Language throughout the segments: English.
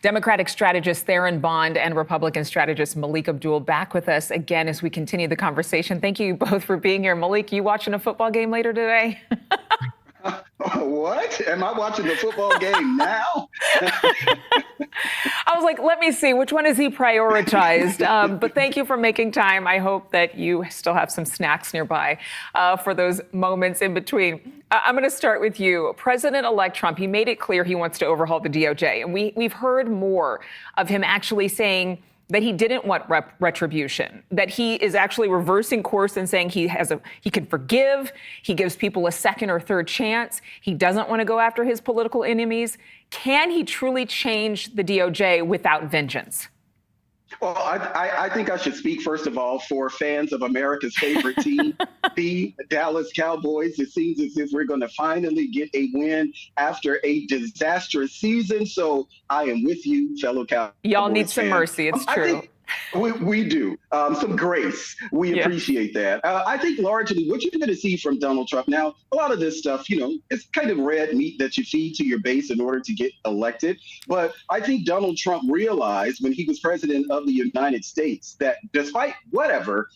Democratic strategist Theron Bond and Republican strategist Melik Abdul back with us again as we continue the conversation. Thank you both for being here. Melik, you watching a football game later today? What? Am I watching the football game now? I was like, let me see, which one is he prioritized? But thank you for making time. I hope that you still have some snacks nearby for those moments in between. I'm going to start with you. President-elect Trump, he made it clear he wants to overhaul the DOJ. And we've heard more of him actually saying that he didn't want retribution, that he is actually reversing course and saying he can forgive, he gives people a second or third chance, he doesn't want to go after his political enemies. Can he truly change the DOJ without vengeance? Well, I think I should speak, first of all, for fans of America's favorite team, the Dallas Cowboys. It seems as if we're going to finally get a win after a disastrous season. So I am with you, fellow Cowboys. Y'all need some fans. mercy. It's true. We do. Some grace. We appreciate that. I think largely what you're going to see from Donald Trump now, a lot of this stuff, it's kind of red meat that you feed to your base in order to get elected. But I think Donald Trump realized when he was president of the United States that despite whatever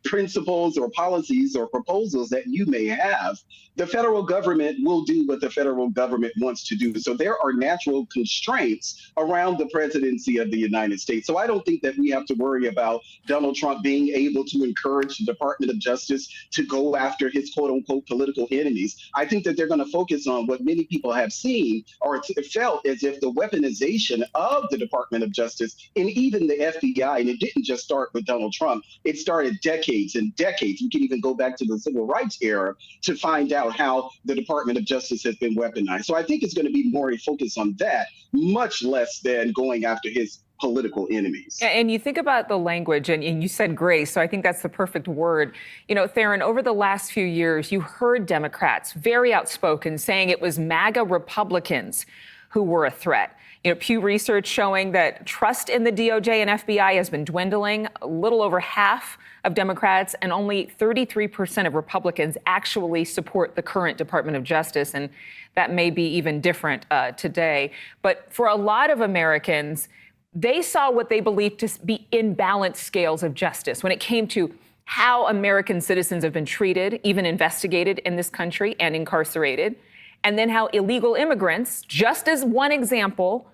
principles or policies or proposals that you may have, the federal government will do what the federal government wants to do. So there are natural constraints around the presidency of the United States. So I don't think that we have to worry about Donald Trump being able to encourage the Department of Justice to go after his quote unquote political enemies. I think that they're going to focus on what many people have seen or felt as if the weaponization of the Department of Justice and even the FBI, and it didn't just start with Donald Trump, it started decades and decades. We can even go back to the civil rights era to find out how the Department of Justice has been weaponized. So I think it's going to be more a focus on that, much less than going after his political enemies. And you think about the language, and you said grace, so I think that's the perfect word. Theron, over the last few years, you heard Democrats very outspoken saying it was MAGA Republicans who were a threat. Pew Research showing that trust in the DOJ and FBI has been dwindling. A little over half of Democrats and only 33% of Republicans actually support the current Department of Justice. And that may be even different today. But for a lot of Americans, they saw what they believed to be imbalanced scales of justice when it came to how American citizens have been treated, even investigated in this country and incarcerated, and then how illegal immigrants, just as one example,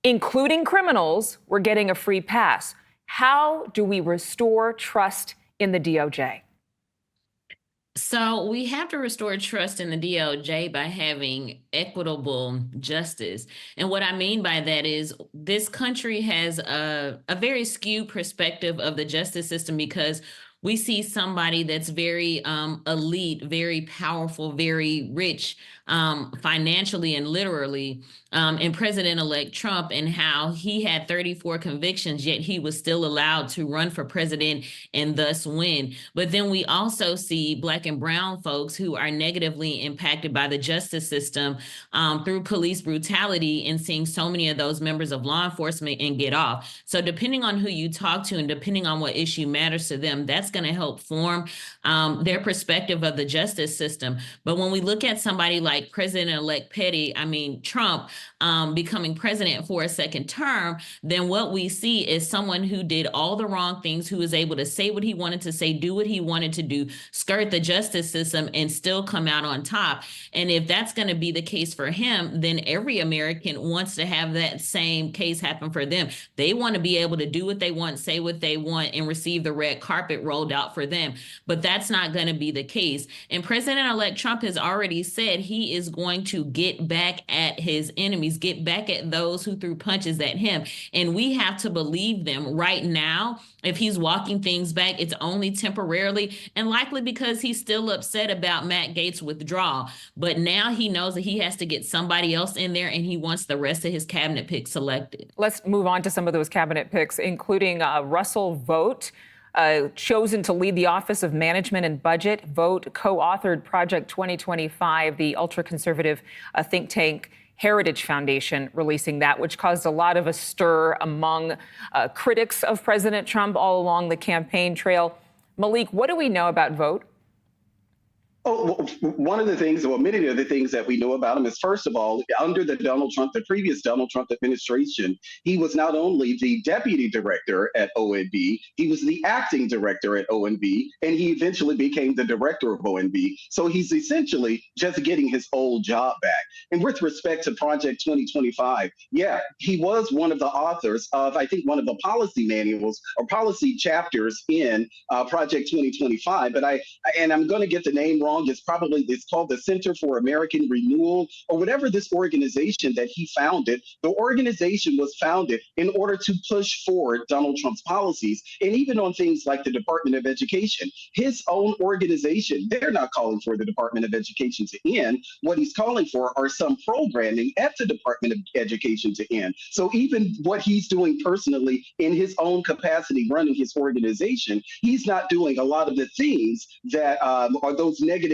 including criminals, were getting a free pass. How do we restore trust in the DOJ? So we have to restore trust in the DOJ by having equitable justice. And what I mean by that is this country has a very skewed perspective of the justice system because we see somebody that's very elite, very powerful, very rich financially and literally, and President-elect Trump, and how he had 34 convictions, yet he was still allowed to run for president and thus win. But then we also see Black and brown folks who are negatively impacted by the justice system through police brutality, and seeing so many of those members of law enforcement and get off. So depending on who you talk to and depending on what issue matters to them, that's going to help form their perspective of the justice system. But when we look at somebody like President-elect Trump becoming president for a second term, then what we see is someone who did all the wrong things, who was able to say what he wanted to say, do what he wanted to do, skirt the justice system, and still come out on top. And if that's going to be the case for him, then every American wants to have that same case happen for them. They want to be able to do what they want, say what they want, and receive the red carpet rolled out for them. But that's not going to be the case. And President-elect Trump has already said he is going to get back at his enemies, get back at those who threw punches at him. And we have to believe them. Right now, if he's walking things back, it's only temporarily, and likely because he's still upset about Matt Gaetz' withdrawal. But now he knows that he has to get somebody else in there, and he wants the rest of his cabinet picks selected. Let's move on to some of those cabinet picks, including Russell Vought, chosen to lead the Office of Management and Budget. Vought co-authored Project 2025, the ultra-conservative think tank Heritage Foundation releasing that, which caused a lot of a stir among critics of President Trump all along the campaign trail. Melik, what do we know about Vought? Oh, well, one of the things, well, many of the things that we know about him is, first of all, under the previous Donald Trump administration, he was not only the deputy director at ONB, he was the acting director at ONB, and he eventually became the director of ONB. So he's essentially just getting his old job back. And with respect to Project 2025, yeah, he was one of the authors of, I think, one of the policy manuals or policy chapters in Project 2025. And I'm going to get the name wrong. It's called the Center for American Renewal or whatever this organization that he founded. The organization was founded in order to push forward Donald Trump's policies, and even on things like the Department of Education. His own organization, they're not calling for the Department of Education to end. What he's calling for are some programming at the Department of Education to end. So even what he's doing personally in his own capacity running his organization, he's not doing a lot of the things that are those negative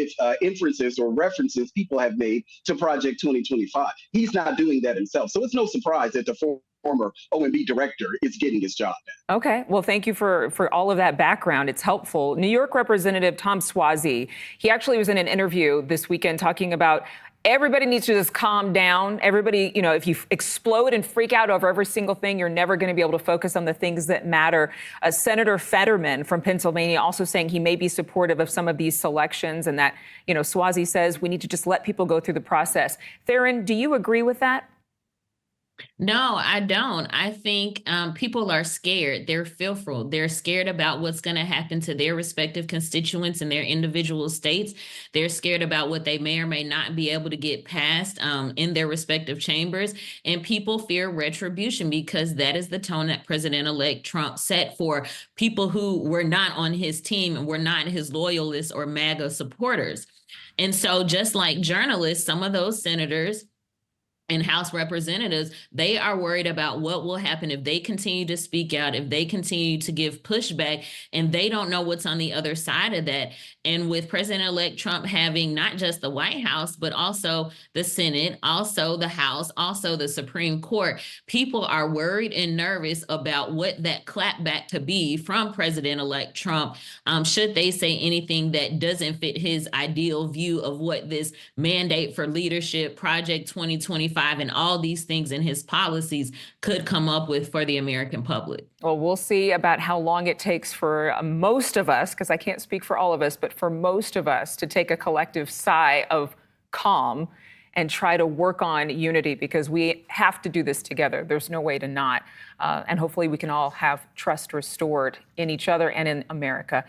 inferences or references people have made to Project 2025. He's not doing that himself. So it's no surprise that the former OMB director is getting his job back. Okay. Well, thank you for all of that background. It's helpful. New York Representative Tom Suozzi, he actually was in an interview this weekend talking about everybody needs to just calm down. Everybody, if you explode and freak out over every single thing, you're never going to be able to focus on the things that matter. Senator Fetterman from Pennsylvania also saying he may be supportive of some of these selections and that, Suozzi says we need to just let people go through the process. Theron, do you agree with that? No, I don't. I think people are scared. They're fearful. They're scared about what's going to happen to their respective constituents in their individual states. They're scared about what they may or may not be able to get passed in their respective chambers. And people fear retribution because that is the tone that President-elect Trump set for people who were not on his team and were not his loyalists or MAGA supporters. And so just like journalists, some of those senators and House representatives, they are worried about what will happen if they continue to speak out, if they continue to give pushback, and they don't know what's on the other side of that. And with President-elect Trump having not just the White House, but also the Senate, also the House, also the Supreme Court, people are worried and nervous about what that clapback could be from President-elect Trump, should they say anything that doesn't fit his ideal view of what this mandate for leadership, Project 2025, and all these things in his policies could come up with for the American public. Well, we'll see about how long it takes for most of us, because I can't speak for all of us, but for most of us to take a collective sigh of calm and try to work on unity, because we have to do this together. There's no way to not. And hopefully we can all have trust restored in each other and in America.